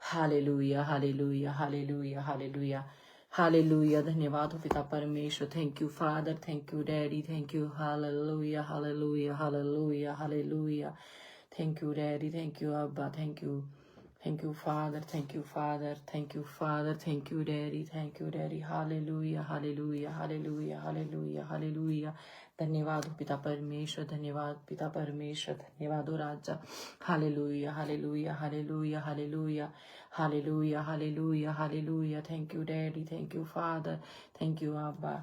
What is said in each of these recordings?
Hallelujah, hallelujah, hallelujah, hallelujah, hallelujah. धन्यवाद हो पिता परमेश्वर। Thank you father, thank you daddy, thank you. Hallelujah, hallelujah, hallelujah, hallelujah. Thank you daddy, thank you अब्बा, thank you, thank you father, thank you father, thank you father, thank you daddy, thank you daddy. Hallelujah, hallelujah, hallelujah, hallelujah, hallelujah. धन्यवाद हो पिता परमेश्वर, धन्यवाद पिता परमेश्वर, धन्यवाद हो राजा। Hallelujah, hallelujah, hallelujah, hallelujah, hallelujah, hallelujah, hallelujah. Thank you daddy, thank you father, thank you अब्बा।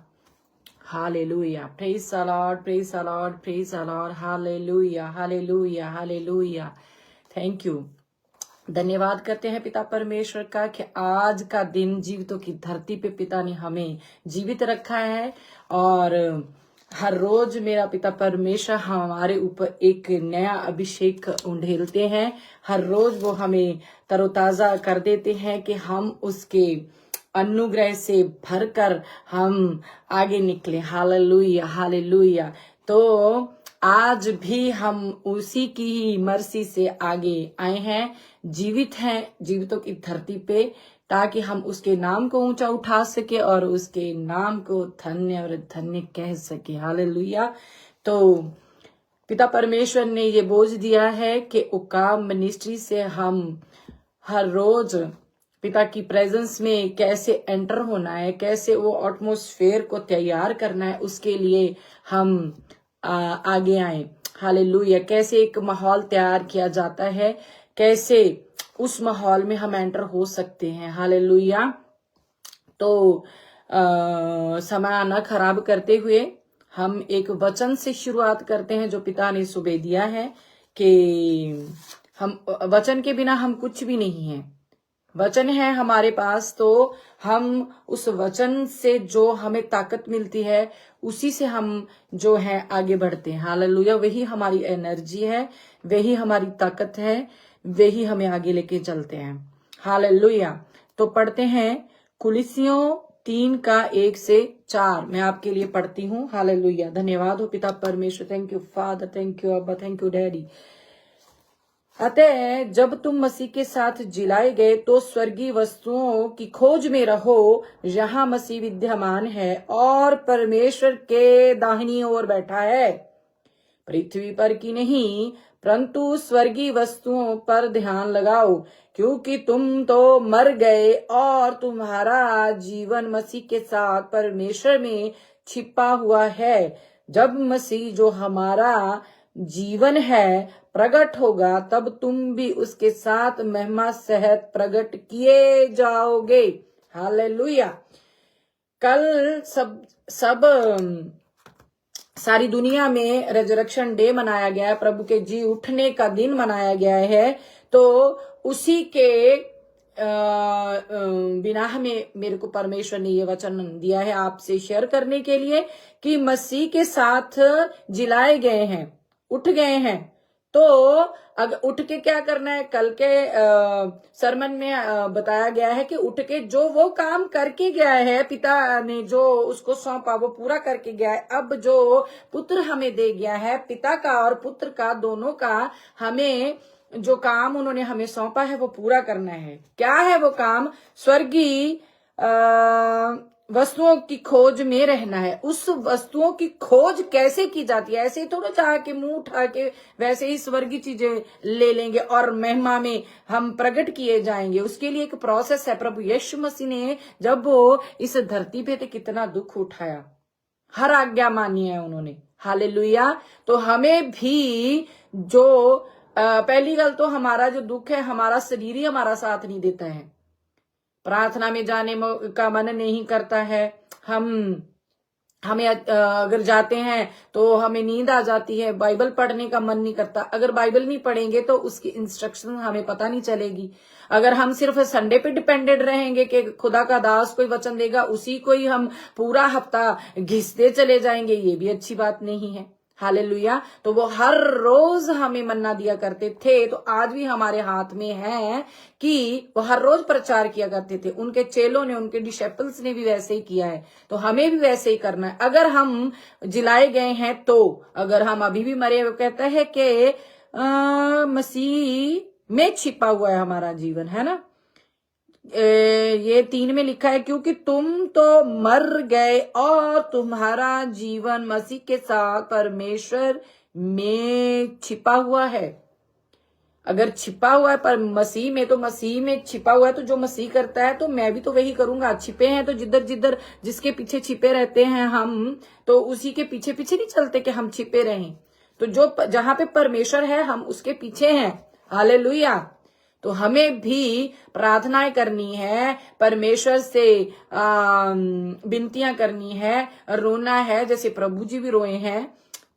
Hallelujah. Praise the Lord, praise the Lord, praise the Lord. Hallelujah, hallelujah, hallelujah. Thank you. धन्यवाद करते हैं पिता परमेश्वर का कि आज का दिन जीवितों की धरती पे पिता ने हमें जीवित रखा है। और हर रोज मेरा पिता परमेश्वर हमारे ऊपर एक नया अभिषेक उंडेलते हैं। हर रोज वो हमें तरोताजा कर देते हैं कि हम उसके अनुग्रह से भरकर हम आगे निकले। Hallelujah, hallelujah. तो आज भी हम उसी की ही मर्सी से आगे आए हैं, जीवित हैं जीवितों की धरती पे, ताकि हम उसके नाम को ऊंचा उठा सके और उसके नाम को धन्य और धन्य कह सके। हालेलुया। तो पिता परमेश्वर ने ये बोझ दिया है कि उकाब मिनिस्ट्री से हम हर रोज पिता की प्रेजेंस में कैसे एंटर होना है, कैसे वो एटमॉस्फेयर को तैयार करना है, उसके लिए हम आगे आए। हालेलुया। कैसे एक माहौल तैयार किया जाता है, कैसे उस माहौल में हम एंटर हो सकते हैं। हालेलुया। तो समय न खराब करते हुए हम एक वचन से शुरुआत करते हैं जो पिता ने सुबह दिया है कि हम वचन के बिना हम कुछ भी नहीं है। वचन है हमारे पास, तो हम उस वचन से जो हमें ताकत मिलती है उसी से हम जो है आगे बढ़ते हैं। हालेलुया। वही हमारी एनर्जी है, वही हमारी ताकत है, वही हमें आगे लेके चलते हैं। हालेलुया। तो पढ़ते हैं कुलिसियों 3:1-4। मैं आपके लिए पढ़ती हूँ। हालेलुया। धन्यवाद हो पिता परमेश्वर। Thank you father, thank you अब्बा, थैंक यू डैडी। अतः जब तुम मसीह के साथ जिलाए गए तो स्वर्गीय वस्तुओं की खोज में रहो, जहां मसीह विद्यमान है और परमेश्वर के दाहिनी ओर बैठा है। पृथ्वी पर की नहीं परंतु स्वर्गीय वस्तुओं पर ध्यान लगाओ, क्योंकि तुम तो मर गए और तुम्हारा जीवन मसीह के साथ परमेश्वर में छिपा हुआ है। जब मसीह जो हमारा जीवन है प्रकट होगा, तब तुम भी उसके साथ महिमा सहित प्रकट किए जाओगे। हालेलुया। कल सब सारी दुनिया में रेजरेक्शन डे मनाया गया है, प्रभु के जी उठने का दिन मनाया गया है। तो उसी के बिना हमें मेरे को परमेश्वर ने ये वचन दिया है आपसे शेयर करने के लिए कि मसीह के साथ जिलाए गए हैं, उठ गए हैं। तो अगर उठ के क्या करना है, कल के सरमन में बताया गया है कि उठ के जो वो काम करके गया है, पिता ने जो उसको सौंपा वो पूरा करके गया है। अब जो पुत्र हमें दे गया है, पिता का और पुत्र का दोनों का, हमें जो काम उन्होंने हमें सौंपा है वो पूरा करना है। क्या है वो काम? स्वर्गीय वस्तुओं की खोज में रहना है। उस वस्तुओं की खोज कैसे की जाती है? ऐसे ही थोड़ा चाह के मुंह उठा के वैसे ही स्वर्गीय चीजें ले लेंगे और महिमा में हम प्रकट किए जाएंगे। उसके लिए एक प्रोसेस है। प्रभु यीशु मसीह ने जब वो इस धरती पे थे कितना दुख उठाया, हर आज्ञा मानी है उन्होंने। हालेलुया। तो हमें भी जो पहली गल तो हमारा जो दुख है, हमारा शरीर ही हमारा साथ नहीं देता है, प्रार्थना में जाने का मन नहीं करता है, हमें अगर जाते हैं तो हमें नींद आ जाती है, बाइबल पढ़ने का मन नहीं करता। अगर बाइबल नहीं पढ़ेंगे तो उसकी इंस्ट्रक्शन हमें पता नहीं चलेगी। अगर हम सिर्फ संडे पे डिपेंडेंट रहेंगे कि खुदा का दास कोई वचन देगा उसी को ही हम पूरा हफ्ता घिसते चले जाएंगे, ये भी अच्छी बात नहीं है। हालेलुया। तो वो हर रोज हमें मन्ना दिया करते थे, तो आज भी हमारे हाथ में है कि वो हर रोज प्रचार किया करते थे। उनके चेलों ने, उनके डिसेपल्स ने भी वैसे ही किया है, तो हमें भी वैसे ही करना है। अगर हम जिलाए गए हैं तो, अगर हम अभी भी मरे, वो कहता है कि मसीह में छिपा हुआ है हमारा जीवन, है ना। ये 3 में लिखा है, क्योंकि तुम तो मर गए और तुम्हारा जीवन मसीह के साथ परमेश्वर में छिपा हुआ है। अगर छिपा हुआ है पर मसीह में, तो मसीह में छिपा हुआ है, तो जो मसीह करता है तो मैं भी तो वही करूंगा। छिपे हैं तो जिधर जिधर जिसके पीछे छिपे रहते हैं हम, तो उसी के पीछे पीछे नहीं चलते कि हम छिपे रहें। तो जो जहां पे परमेश्वर है हम उसके पीछे हैं। हालेलुया। तो हमें भी प्रार्थनाएं करनी है, परमेश्वर से विनतियां करनी है, रोना है, जैसे प्रभु जी भी रोए हैं।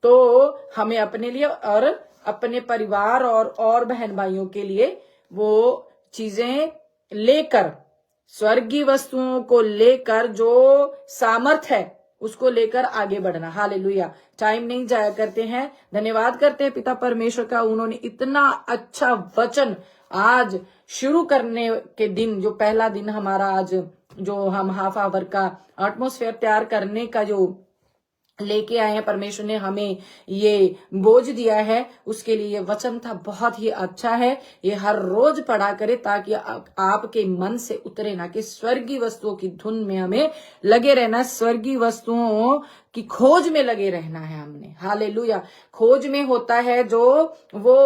तो हमें अपने लिए और अपने परिवार और बहन भाइयों के लिए वो चीजें लेकर, स्वर्गीय वस्तुओं को लेकर, जो सामर्थ है उसको लेकर आगे बढ़ना। हालेलुया। टाइम नहीं जाया करते हैं। धन्यवाद करते हैं पिता परमेश्वर का, उन्होंने इतना अच्छा वचन आज शुरू करने के दिन, जो पहला दिन हमारा आज, जो हम हाफ आवर का एटमॉस्फेयर तैयार करने का जो लेके आए हैं, परमेश्वर ने हमें ये बोझ दिया है, उसके लिए ये वचन था, बहुत ही अच्छा है। ये हर रोज पढ़ा करे ताकि आपके मन से उतरे ना, कि स्वर्गीय वस्तुओं की धुन में हमें लगे रहना, स्वर्गीय वस्तुओं की खोज में लगे रहना है हमने। हालेलुया। खोज में होता है जो वो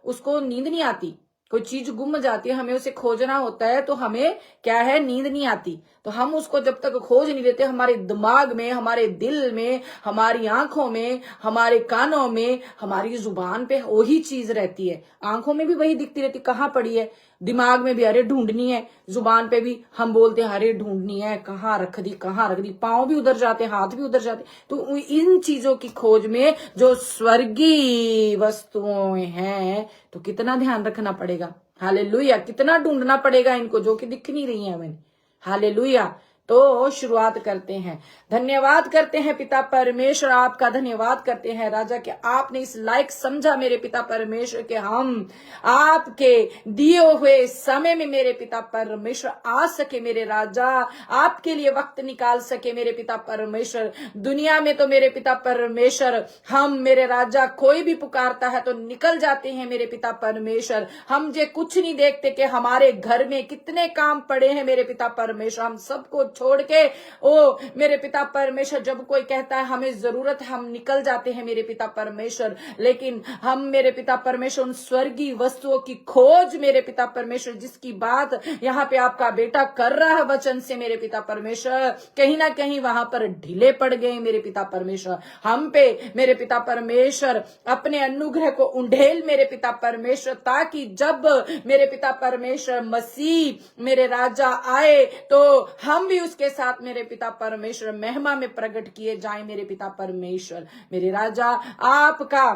उसको नींद नहीं आती, कोई चीज गुम जाती है, हमें उसे खोजना होता है, तो हमें क्या है, नींद नहीं आती। तो हम उसको जब तक खोज नहीं लेते, हमारे दिमाग में, हमारे दिल में, हमारी आंखों में, हमारे कानों में, हमारी जुबान पे वही चीज रहती है। आंखों में भी वही दिखती रहती, कहाँ पड़ी है, दिमाग में भी अरे ढूंढनी है, जुबान पे भी हम बोलते हैं अरे ढूंढनी है, कहाँ रख दी, कहाँ रख दी, पांव भी उधर जाते, हाथ भी उधर जाते। तो इन चीजों की खोज में जो स्वर्गीय वस्तुएं हैं, तो कितना ध्यान रखना पड़ेगा। हालेलुया। कितना ढूंढना पड़ेगा इनको, जो कि दिख नहीं रही है हमें। हालेलुया। तो शुरुआत करते हैं। धन्यवाद करते हैं पिता परमेश्वर, आपका धन्यवाद करते हैं राजा कि आपने इस लायक समझा मेरे पिता परमेश्वर के हम आपके दिए हुए समय में मेरे पिता परमेश्वर आ सके मेरे राजा, आपके लिए वक्त निकाल सके मेरे पिता परमेश्वर। दुनिया में तो मेरे पिता परमेश्वर हम मेरे राजा कोई भी पुकारता है तो निकल जाते हैं मेरे पिता परमेश्वर। हम जे कुछ नहीं देखते कि हमारे घर में कितने काम पड़े हैं मेरे पिता परमेश्वर। हम सबको छोड़ के ओ मेरे पिता परमेश्वर, जब कोई कहता है हमें जरूरत है, हम निकल जाते हैं मेरे पिता परमेश्वर। लेकिन हम मेरे पिता परमेश्वर उन स्वर्गीय वस्तुओं की खोज मेरे पिता परमेश्वर, जिसकी बात यहाँ पे आपका बेटा कर रहा है वचन से मेरे पिता परमेश्वर, कहीं ना कहीं वहां पर ढीले पड़ गए मेरे पिता परमेश्वर। हम पे मेरे पिता परमेश्वर अपने अनुग्रह को उंडेल मेरे पिता परमेश्वर, ताकि जब मेरे पिता परमेश्वर मसीह मेरे राजा आए तो हम भी उसके साथ मेरे पिता परमेश्वर महिमा में प्रकट किए जाएं मेरे पिता परमेश्वर। मेरे राजा आपका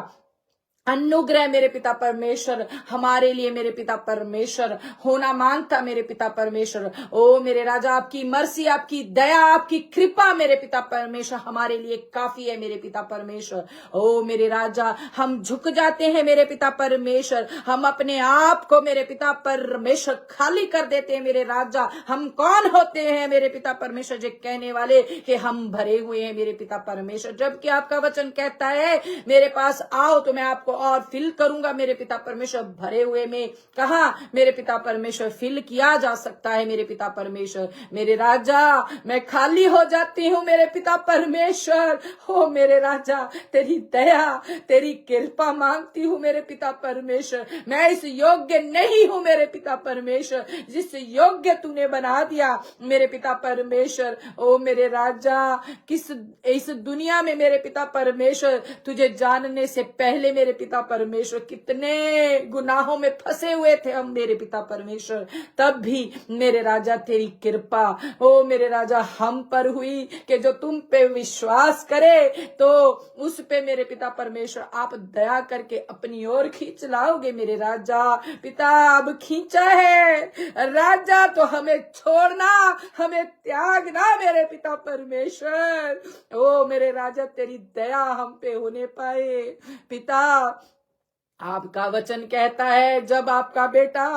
अनुग्रह मेरे पिता परमेश्वर हमारे लिए मेरे पिता परमेश्वर होना मांगता मेरे पिता परमेश्वर। ओ मेरे राजा, आपकी मर्सी, आपकी दया, आपकी कृपा मेरे पिता परमेश्वर हमारे लिए काफी है मेरे पिता परमेश्वर। ओ मेरे राजा, हम झुक जाते हैं मेरे पिता परमेश्वर, हम अपने आप को मेरे पिता परमेश्वर खाली कर देते हैं मेरे राजा। हम कौन होते हैं मेरे पिता परमेश्वर जो कहने वाले कि हम भरे हुए हैं मेरे पिता परमेश्वर, जबकि आपका वचन कहता है मेरे पास आओ तो मैं आपको और फिल करूंगा मेरे पिता परमेश्वर। भरे हुए में कहा मेरे पिता परमेश्वर फिल किया जा सकता है मेरे पिता परमेश्वर। मेरे राजा, मैं खाली हो जाती हूँ मेरे पिता परमेश्वर। हो मेरे राजा, तेरी दया, तेरी कृपा मांगती हूँ मेरे पिता परमेश्वर। मैं इस योग्य नहीं हूँ मेरे पिता परमेश्वर, जिस योग्य तूने बना दिया मेरे पिता परमेश्वर। ओ मेरे राजा, इस दुनिया में मेरे पिता परमेश्वर तुझे जानने से पहले मेरे पिता परमेश्वर कितने गुनाहों में फंसे हुए थे हम मेरे पिता परमेश्वर, तब भी मेरे राजा तेरी कृपा ओ मेरे राजा हम पर हुई कि जो तुम पे विश्वास करे तो उस पे मेरे पिता परमेश्वर आप दया करके अपनी ओर खींच लाओगे मेरे राजा। पिता, अब खींचा है राजा तो हमें छोड़ना, हमें त्यागना मेरे पिता परमेश्वर। ओ मेरे राजा, तेरी दया हम पे होने पाए पिता। आपका वचन कहता है जब आपका बेटा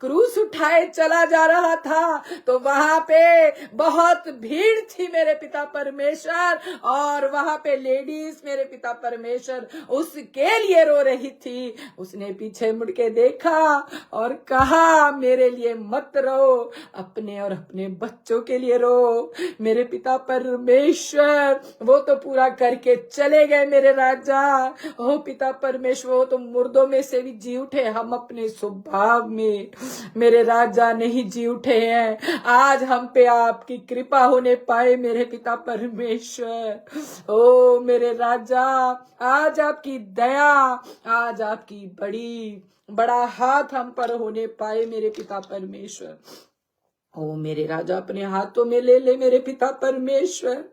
क्रूस उठाए चला जा रहा था तो वहां पे बहुत भीड़ थी मेरे पिता परमेश्वर, और वहां पे लेडीज मेरे पिता परमेश्वर उसके लिए रो रही थी। उसने पीछे मुड़ के देखा और कहा मेरे लिए मत रो, अपने और अपने बच्चों के लिए रो। मेरे पिता परमेश्वर वो तो पूरा करके चले गए मेरे राजा। ओ पिता परमेश्वर वो तो मुर्दों में से भी जी उठे, हम अपने स्वभाव में मेरे राजा नहीं जी उठे हैं। आज हम पे आपकी कृपा होने पाए मेरे पिता परमेश्वर। ओ मेरे राजा आज आपकी दया, आज आपकी बड़ा हाथ हम पर होने पाए मेरे पिता परमेश्वर। ओ मेरे राजा अपने हाथों में ले ले मेरे पिता परमेश्वर।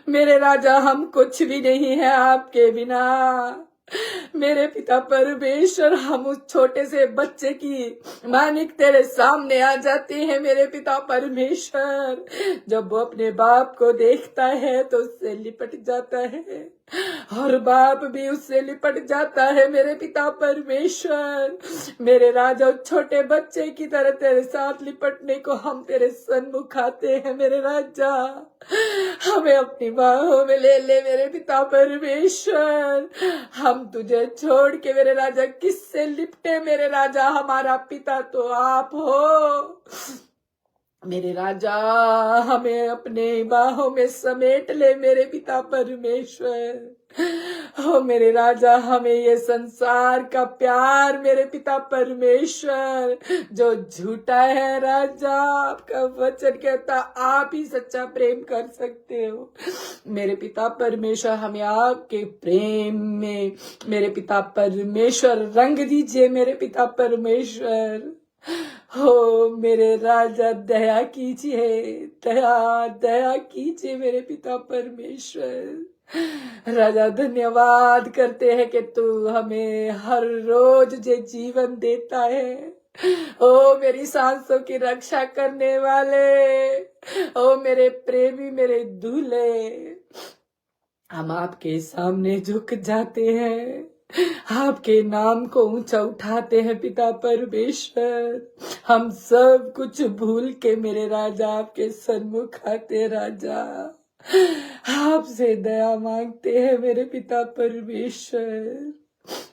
मेरे राजा हम कुछ भी नहीं है आपके बिना। मेरे पिता परमेश्वर हम उस छोटे से बच्चे की मानिक तेरे सामने आ जाते हैं मेरे पिता परमेश्वर। जब वो अपने बाप को देखता है तो उससे लिपट जाता है और बाप भी उससे लिपट जाता है मेरे पिता परमेश्वर। मेरे राजा छोटे बच्चे की तरह तेरे साथ लिपटने को हम तेरे सन्मुख आते हैं मेरे राजा। हमें अपनी बाहों में ले ले मेरे पिता परमेश्वर। हम तुझे छोड़ के मेरे राजा किससे लिपटे मेरे राजा, हमारा पिता तो आप हो मेरे राजा। हमें अपने बाहों में समेट ले मेरे पिता परमेश्वर। हो मेरे राजा हमें ये संसार का प्यार मेरे पिता परमेश्वर जो झूठा है राजा, आपका वचन कहता आप ही सच्चा प्रेम कर सकते हो मेरे पिता परमेश्वर। हमें आपके प्रेम में मेरे पिता परमेश्वर रंग दीजिए मेरे पिता परमेश्वर। हो मेरे राजा दया कीजिए, दया कीजिए मेरे पिता परमेश्वर। राजा धन्यवाद करते हैं कि तू हमें हर रोज जो जीवन देता है। ओ मेरी सांसों की रक्षा करने वाले, ओ मेरे प्रेमी मेरे दूल्हे, हम आपके सामने झुक जाते हैं, आपके नाम को ऊंचा उठाते हैं पिता परमेश्वर। हम सब कुछ भूल के मेरे राजा आपके सन्मुख आते राजा, आपसे दया मांगते हैं मेरे पिता परमेश्वर।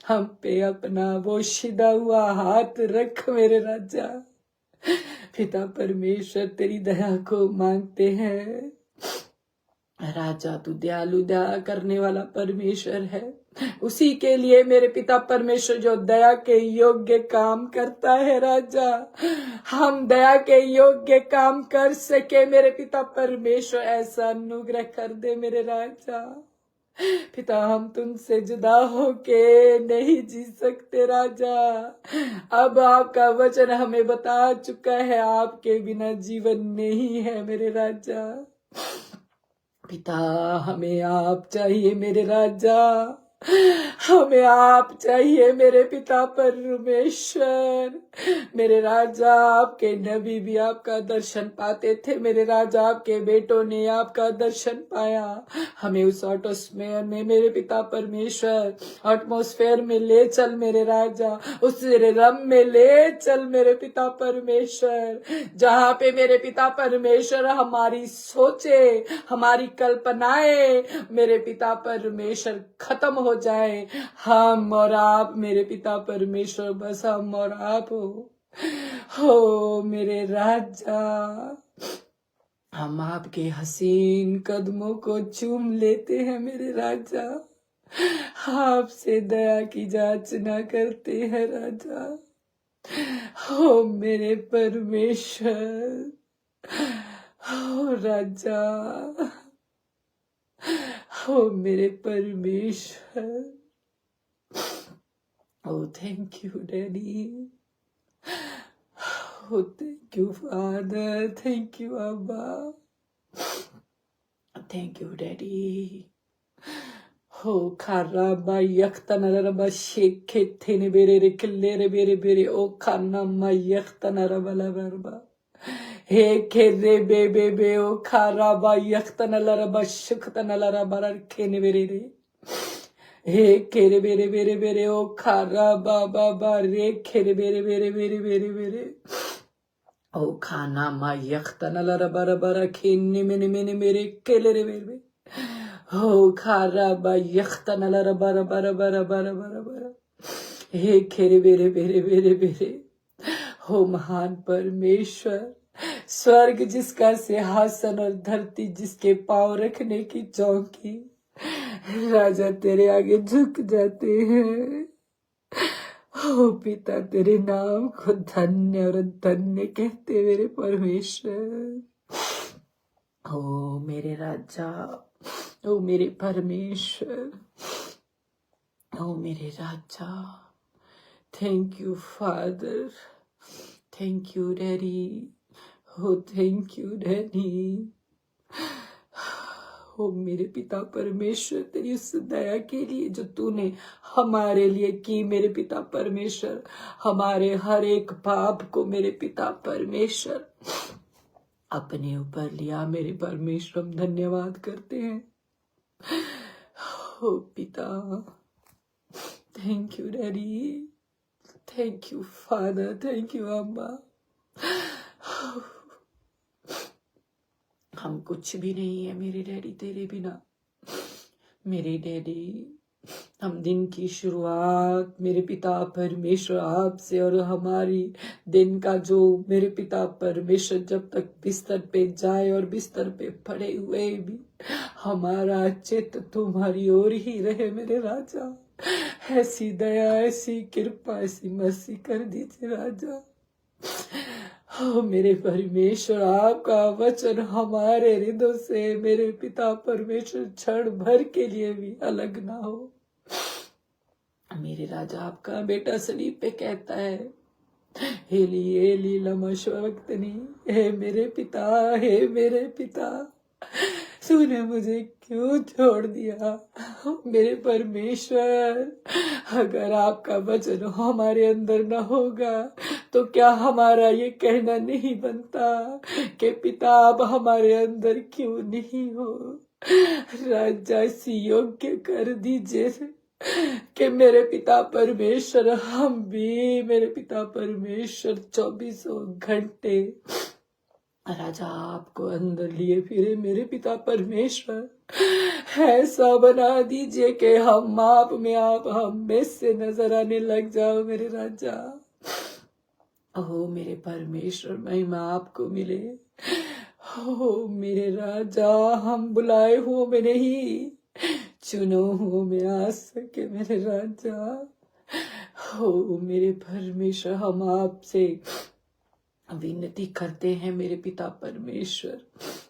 हम पे अपना वो शिदा हुआ हाथ रख मेरे राजा। पिता परमेश्वर तेरी दया को मांगते हैं राजा। तू दयालु दया करने वाला परमेश्वर है, उसी के लिए मेरे पिता परमेश्वर जो दया के योग्य काम करता है राजा। हम दया के योग्य काम कर सके मेरे पिता परमेश्वर, ऐसा अनुग्रह कर दे मेरे राजा। पिता हम तुमसे जुदा होके नहीं जी सकते राजा। अब आपका वचन हमें बता चुका है आपके बिना जीवन नहीं है मेरे राजा। पिता हमें आप चाहिए मेरे राजा, हमें आप चाहिए मेरे पिता परमेश्वर। मेरे राजा आपके नबी भी आपका दर्शन पाते थे मेरे राजा, आपके बेटों ने आपका दर्शन पाया। हमें उस एटमॉस्फेयर में मेरे पिता परमेश्वर एटमॉस्फेयर में ले चल मेरे राजा, उस रम में ले चल मेरे पिता परमेश्वर, जहाँ पे मेरे पिता परमेश्वर हमारी सोचे हमारी कल्पनाएं मेरे पिता परमेश्वर खत्म हो जाए। हम और आप मेरे पिता परमेश्वर, बस हम और आप हो मेरे राजा। हम आपके हसीन कदमों को चूम लेते हैं मेरे राजा, आपसे दया की जांचना करते हैं राजा। हो मेरे परमेश्वर, हो राजा, हो मेरे परमेश्वर। Oh, thank you, Daddy. Oh, thank you, Father. Thank you, Abba. Thank you, Daddy. Oh, karaba yaktanaraba sheketene bere killere bere. Oh, kanama yaktanaraba. He kere bebe o karaba yaktanaraba shuktanaraba kene bere. हे खेरे बेरे बेरे बेरे ओ खारा बाबा बा रे खेरे बेरे बेरे बेरे बेरे बेरे ओ खाना मा यख्तना लरा बरा बरा खेने मेने मेने मेरे केले रे बेरे हो खारा बा यख्तना लरा बरा बरा बरा बरा बरा बरा हे खेरे बेरे बेरे बेरे बेरे हो महान परमेश्वर, स्वर्ग जिसका सिंहासन और धरती जिसके पांव रखने की चौकी, राजा तेरे आगे झुक जाते हैं। ओ पिता तेरे नाम को धन्य और धन्य कहते मेरे परमेश्वर। ओ मेरे राजा, ओ मेरे परमेश्वर, ओ मेरे राजा। Thank you father, thank you daddy, ओ थैंक यू डैडी। ओ मेरे पिता परमेश्वर, तेरी उस दया के लिए जो तूने हमारे लिए की मेरे पिता परमेश्वर, हमारे हर एक पाप को मेरे पिता परमेश्वर अपने ऊपर लिया मेरे परमेश्वर, हम धन्यवाद करते हैं। ओ पिता, thank you daddy, thank you father, thank you अम्मा। हम कुछ भी नहीं है मेरे डैडी तेरे बिना। मेरे डैडी, हम दिन की शुरुआत मेरे पिता परमेश्वर आपसे, और हमारी दिन का जो मेरे पिता परमेश्वर जब तक बिस्तर पे जाए और बिस्तर पे पड़े हुए भी हमारा चित्त तुम्हारी ओर ही रहे मेरे राजा। ऐसी दया, ऐसी कृपा, ऐसी मर्सी कर दीजिए राजा। हो मेरे परमेश्वर, आपका वचन हमारे हृदय से मेरे पिता परमेश्वर क्षण भर के लिए भी अलग ना हो। मेरे राजा, आपका बेटा सलीब पे कहता है, हेली हेली लमा शबक्तनी, हे मेरे पिता, हे मेरे पिता, तूने मुझे क्यों छोड़ दिया। मेरे परमेश्वर, अगर आपका वचन हमारे अंदर न होगा तो क्या हमारा ये कहना नहीं बनता कि पिता आप हमारे अंदर क्यों नहीं हो। राजा, इसी योग्य कर दीजिए कि मेरे पिता परमेश्वर, हम भी मेरे पिता परमेश्वर 24 घंटे राजा आपको अंदर लिए फिरे मेरे पिता परमेश्वर। ऐसा बना दीजिए कि हम आप में, आप हम में से नजर आने लग जाओ मेरे राजा। ओ मेरे परमेश्वर, महिमा आपको मिले। ओ मेरे राजा, हम बुलाए हुए में नहीं, चुनो हुए में आ सके मेरे राजा। ओ मेरे परमेश्वर, हम आपसे विनती करते हैं मेरे पिता परमेश्वर,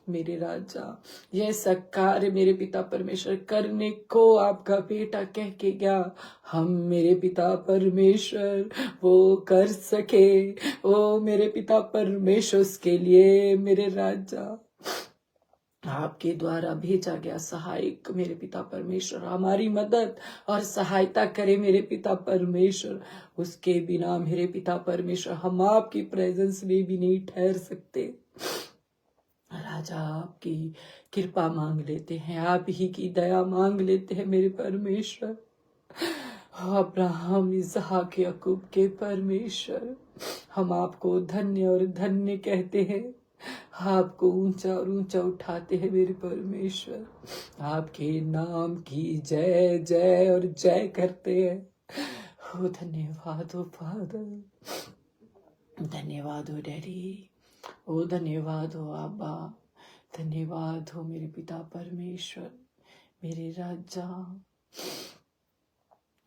मेरे राजा, यह सब कार्य मेरे पिता परमेश्वर करने को आपका बेटा कह के गया, हम मेरे पिता परमेश्वर वो कर सके। ओ मेरे पिता परमेश्वर, उसके लिए मेरे राजा आपके द्वारा भेजा गया सहायक मेरे पिता परमेश्वर हमारी मदद और सहायता करे मेरे पिता परमेश्वर। उसके बिना मेरे पिता परमेश्वर हम आपकी प्रेजेंस में भी नहीं ठहर सकते। राजा, आपकी कृपा मांग लेते हैं, आप ही की दया मांग लेते हैं मेरे परमेश्वर। अब्राहम, इसहाक, याकूब के परमेश्वर, हम आपको धन्य और धन्य कहते हैं, आपको ऊंचा और ऊंचा उठाते हैं मेरे परमेश्वर। आपके नाम की जय जय और जय करते हैं। हो धन्यवाद हो फादर, धन्यवाद हो डैडी, ओ धन्यवाद हो आबा, धन्यवाद हो मेरे पिता परमेश्वर, मेरे राजा।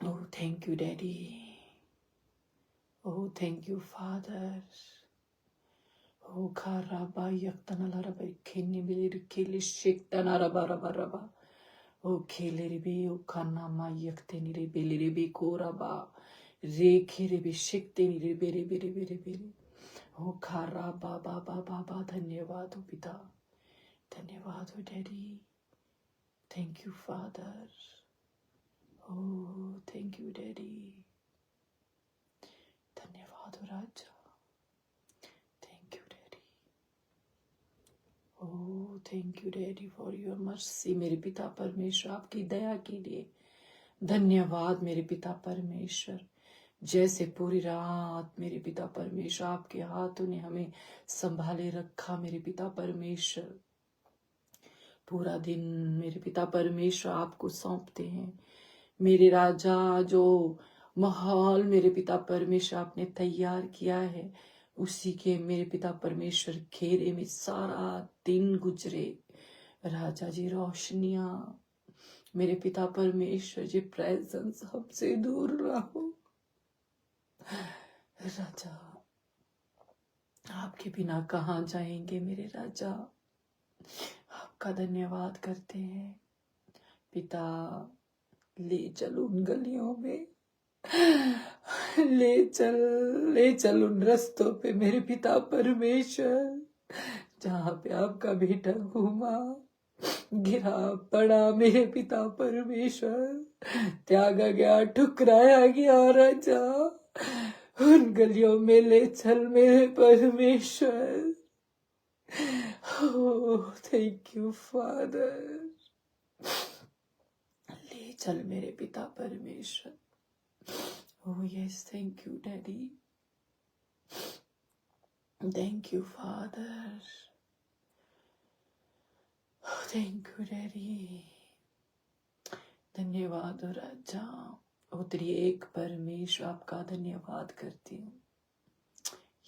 ओ थैंक यू डैडी, ओ थैंक यू फादर। ओ खाराबा यक्तना रबा खेने बिले खेले शेक्तना रबा रबा रबा ओ खेले रे ओ खाना मा यक्ते रे बेले रे बे कोराबा रे खेरे बे शेक्ते रे बेरे बेरे बेरे बेरे ओ खाराबा बाबा बाबा। धन्यवाद हो पिता, धन्यवाद हो डैडी, थैंक यू फादर, ओ थैंक यू डैडी, धन्यवाद हो राजा, oh thank you daddy for your mercy. मेरे पिता परमेश्वर, आपकी दया के लिए धन्यवाद मेरे पिता परमेश्वर, जैसे पूरी रात मेरे पिता परमेश्वर आपके हाथों ने हमें संभाले रखा मेरे पिता परमेश्वर। पूरा दिन मेरे पिता परमेश्वर आपको सौंपते हैं मेरे राजा। जो माहौल मेरे पिता परमेश्वर आपने तैयार किया है, उसी के मेरे पिता परमेश्वर घेरे में सारा दिन गुजरे राजा जी। रोशनियां मेरे पिता परमेश्वर जी, प्रेजेंस हमसे दूर ना हो राजा। आपके बिना कहाँ जाएंगे मेरे राजा। आपका धन्यवाद करते हैं पिता। ले चल उन गलियों में, ले चल उन रस्तों पे मेरे पिता परमेश्वर, जहाँ पे आपका बेटा घूमा, गिरा पड़ा मेरे पिता परमेश्वर, त्यागा गया, ठुकराया गया राजा। उन गलियों में ले चल मेरे परमेश्वर। Oh, thank you, Father. ले चल मेरे पिता परमेश्वर। Oh yes, thank you, Daddy. Thank you, Father. Oh, thank you, Daddy. धन्यवाद हो राजा। उत्तरी एक परमेश्वर आपका धन्यवाद करती हूँ।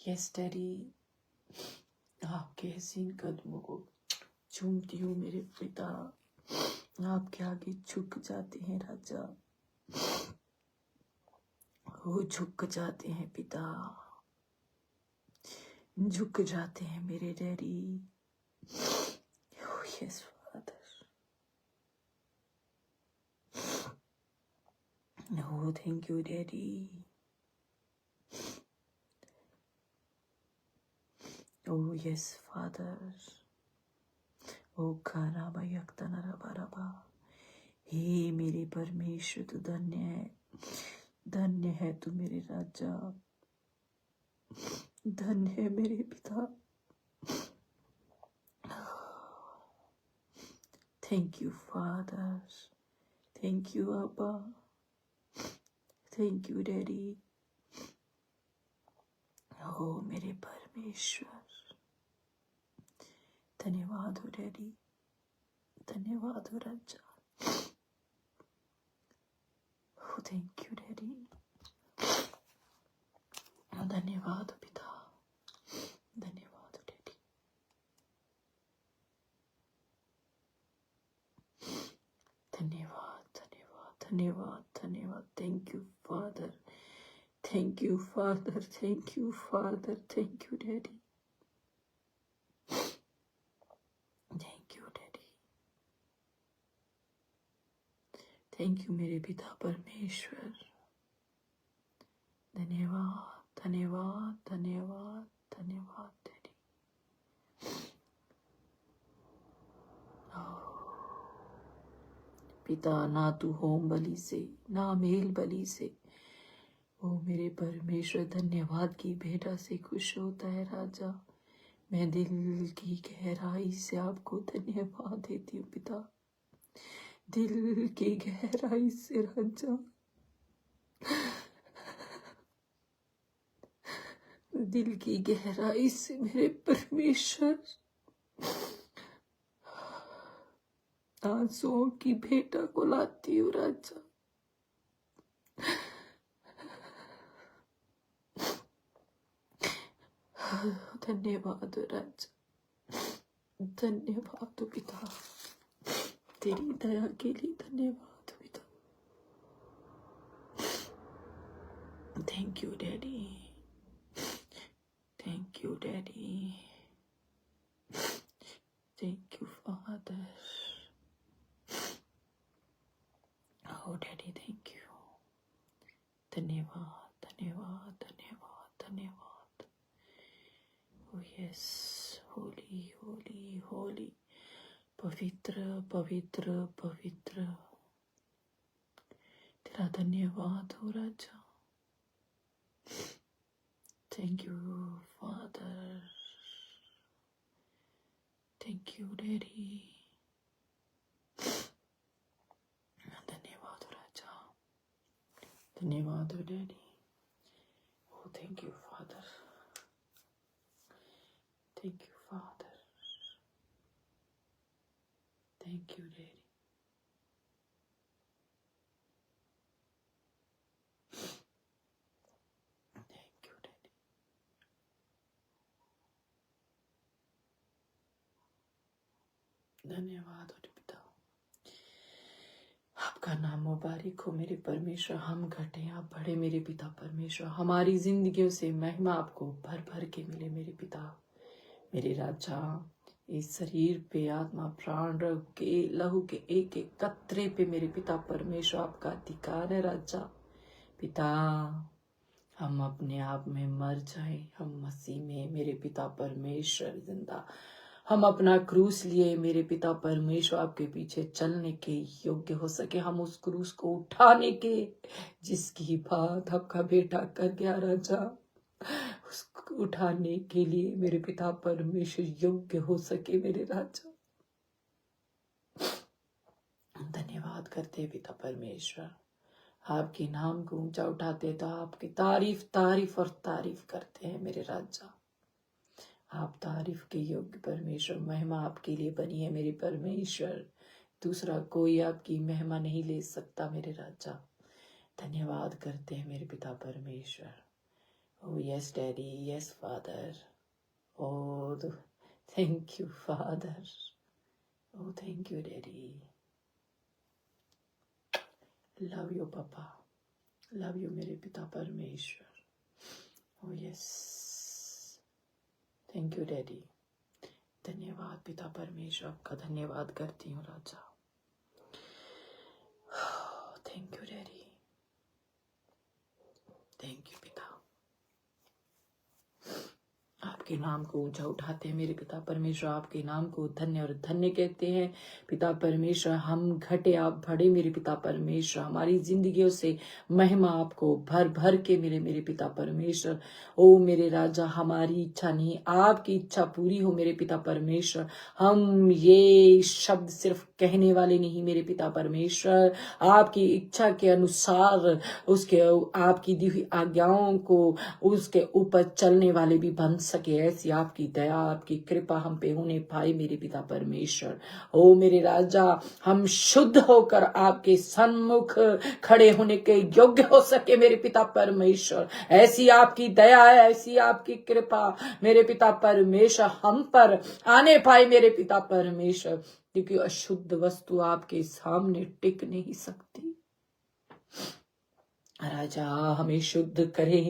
यस डैडी, आपके हसीन कदमों को चूमती हूँ मेरे पिता। आपके आगे झुक जाते हैं राजा, वो झुक जाते हैं पिता, झुक जाते हैं मेरे daddy. Yes father. Oh, thank you, Daddy. Oh, yes, Father. Oh, Karaba Yaktanara Baraba. हे मेरे परमेश्वर, तू धन्य है, धन्य है तू मेरे राजा, धन्य है मेरे पिता। Thank you, Father. Thank you, Abba. Thank you, Daddy. Oh, मेरे परमेश्वर, धन्यवाद हो डैडी, धन्यवाद हो राजा। Oh, thank you, Daddy. धन्यवाद हो पिता, धन्यवाद हो डैडी। धन्यवाद, धन्यवाद, धन्यवाद, धन्यवाद। Thank you, Father. Thank you, Father. Thank you, Father. Thank you, Daddy. Thank you, Daddy. Thank you, मेरे पिता परमेश्वर। धन्यवाद, धन्यवाद, धन्यवाद, धन्यवाद Daddy. पिता, ना तू होम बलि से, ना मेल बलि से, ओ मेरे परमेश्वर धन्यवाद की भेंटा से खुश होता है राजा। मैं दिल की गहराई से आपको धन्यवाद देती हूँ पिता, दिल की गहराई से राजा, दिल की गहराई से मेरे परमेश्वर आंसुओं की भेंटा को लाती हूँ राजा। धन्यवाद राजा, धन्यवाद पिता, तेरी दया के लिए धन्यवाद पिता। Thank you daddy, thank you daddy, thank you father. Oh daddy thank you, धन्यवाद, धन्यवाद, धन्यवाद, धन्यवाद। Oh yes, holy, holy, holy, पवित्र, पवित्र, पवित्र, तेरा धन्यवाद हो राजा। Thank you father, thank you daddy, धन्यवाद हो राजा। धन्यवाद हो daddy. Oh, thank you, Father. Thank you, Father. Thank you, Daddy. Thank you, Daddy. धन्यवाद हो पिता। आपका नाम मुबारक हो मेरे परमेश्वर। हम घटे आप बढ़े मेरे पिता परमेश्वर। हमारी जिंदगियों से महिमा आपको भर भर के मिले मेरे पिता मेरे राजा। इस शरीर पे आत्मा प्राण रग के लहू के एक एक कतरे पे मेरे पिता परमेश्वर आपका अधिकार है राजा। पिता हम अपने आप में मर जाए, हम मसीह में मेरे पिता परमेश्वर जिंदा। हम अपना क्रूस लिए मेरे पिता परमेश्वर आपके पीछे चलने के योग्य हो सके। हम उस क्रूस को उठाने के जिसकी बात आपका बेटा कर गया राजा, उसको उठाने के लिए मेरे पिता परमेश्वर योग्य हो सके मेरे राजा। धन्यवाद करते पिता परमेश्वर। आपके नाम को ऊंचा उठाते तो आपकी तारीफ तारीफ और तारीफ करते हैं मेरे राजा। आप तारीफ के योग्य परमेश्वर। महिमा आपके लिए बनी है मेरे परमेश्वर। दूसरा कोई आपकी महिमा नहीं ले सकता मेरे राजा। धन्यवाद करते हैं मेरे पिता परमेश्वर। Oh yes, Daddy. Yes, Father. Oh, thank you, Father. Oh, thank you, Daddy. Love you, Papa. Love you, मेरे पिता परमेश्वर। Oh yes. Thank you, Daddy. धन्यवाद पिता परमेश्वर। आपका धन्यवाद करती हूँ राजा। Thank you, Daddy. Thank you, पिता। आपके नाम को ऊंचा उठाते हैं मेरे पिता परमेश्वर। आपके नाम को धन्य और धन्य कहते हैं पिता परमेश्वर। हम घटे आप बढ़े मेरे पिता परमेश्वर। हमारी जिंदगियों से महिमा आपको भर भर के मेरे पिता परमेश्वर। ओ मेरे राजा, हमारी इच्छा नहीं आपकी इच्छा पूरी हो मेरे पिता परमेश्वर। हम ये शब्द सिर्फ कहने वाले नहीं मेरे पिता परमेश्वर, आपकी इच्छा के अनुसार उसके आपकी दी हुई आज्ञाओं को उसके ऊपर चलने वाले भी बन सके। ऐसी आपकी दया आपकी कृपा हम पे होने पाए मेरे पिता परमेश्वर। ओ मेरे राजा, हम शुद्ध होकर आपके सन्मुख खड़े होने के योग्य हो सके मेरे पिता परमेश्वर। ऐसी आपकी दया है, ऐसी आपकी कृपा मेरे पिता परमेश्वर हम पर आने पाए मेरे पिता परमेश्वर, क्योंकि अशुद्ध वस्तु आपके सामने टिक नहीं सकती। राजा हमें शुद्ध करे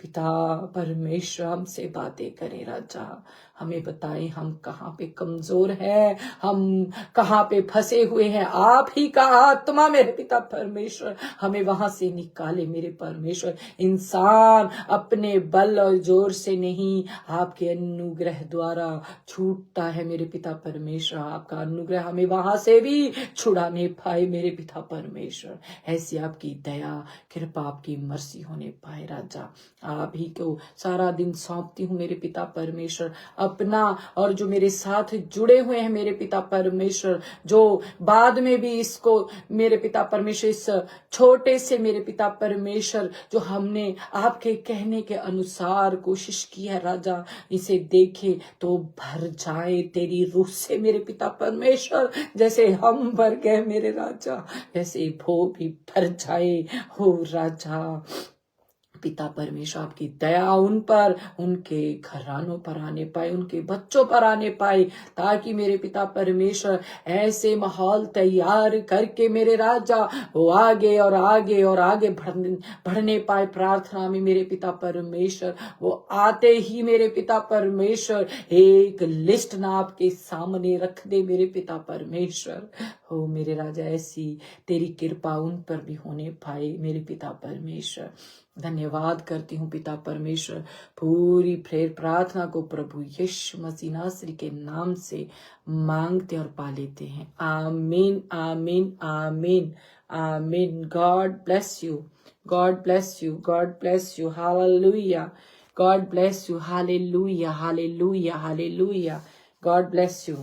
पिता परमेश्वर, हमसे बातें करे राजा। हमें बताए हम कहाँ पे कमजोर हैं, हम कहाँ पे फंसे हुए हैं। आप ही का आत्मा मेरे पिता परमेश्वर हमें वहां से निकाले मेरे परमेश्वर। इंसान अपने बल और जोर से नहीं, आपके अनुग्रह द्वारा छूटता है मेरे पिता परमेश्वर। आपका अनुग्रह हमें वहां से भी छुड़ाने पाए मेरे पिता परमेश्वर। ऐसी आपकी दया कृपा आपकी मर्सी होने पाए राजा। आप ही को सारा दिन सौंपती हूँ मेरे पिता परमेश्वर। अपना और जो मेरे साथ जुड़े हुए हैं मेरे पिता परमेश्वर, जो बाद में भी इसको मेरे पिता परमेश्वर इस छोटे से मेरे पिता परमेश्वर जो हमने आपके कहने के अनुसार कोशिश की है राजा, इसे देखे तो भर जाए तेरी रूह से मेरे पिता परमेश्वर। जैसे हम भर गए मेरे राजा, ऐसे वो भी भर जाए हो राजा। पिता परमेश्वर आपकी दया उन पर, उनके घरानों पर आने पाए, उनके बच्चों पर आने पाए, ताकि मेरे पिता परमेश्वर ऐसे माहौल तैयार करके मेरे राजा वो आगे और आगे और आगे बढ़ने पाए प्रार्थना में मेरे पिता परमेश्वर। वो आते ही मेरे पिता परमेश्वर एक लिस्ट ना आपके सामने रख दे मेरे पिता परमेश्वर। हो मेरे राजा, ऐसी तेरी कृपा उन पर भी होने पाए मेरे पिता परमेश्वर। धन्यवाद करती हूँ पिता परमेश्वर। पूरी प्रेयर प्रार्थना को प्रभु यीशु मसीह नासरी के नाम से मांगते और पा लेते हैं। आमीन आमीन आमीन आमीन। God bless you, God bless you, God bless you. Hallelujah, God bless you. Hallelujah hallelujah hallelujah. God bless you.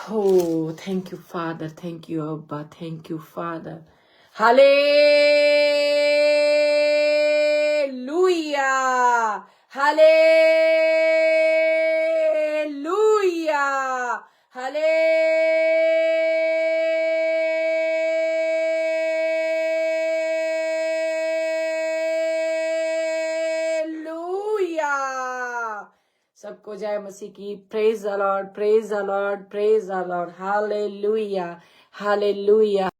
Oh, thank you, Father. Thank you, Abba. Thank you, Father. Hallelujah. Hallelujah hallelujah. सबको जय मसीह की। Praise the Lord, praise the Lord, praise the Lord. Hallelujah hallelujah.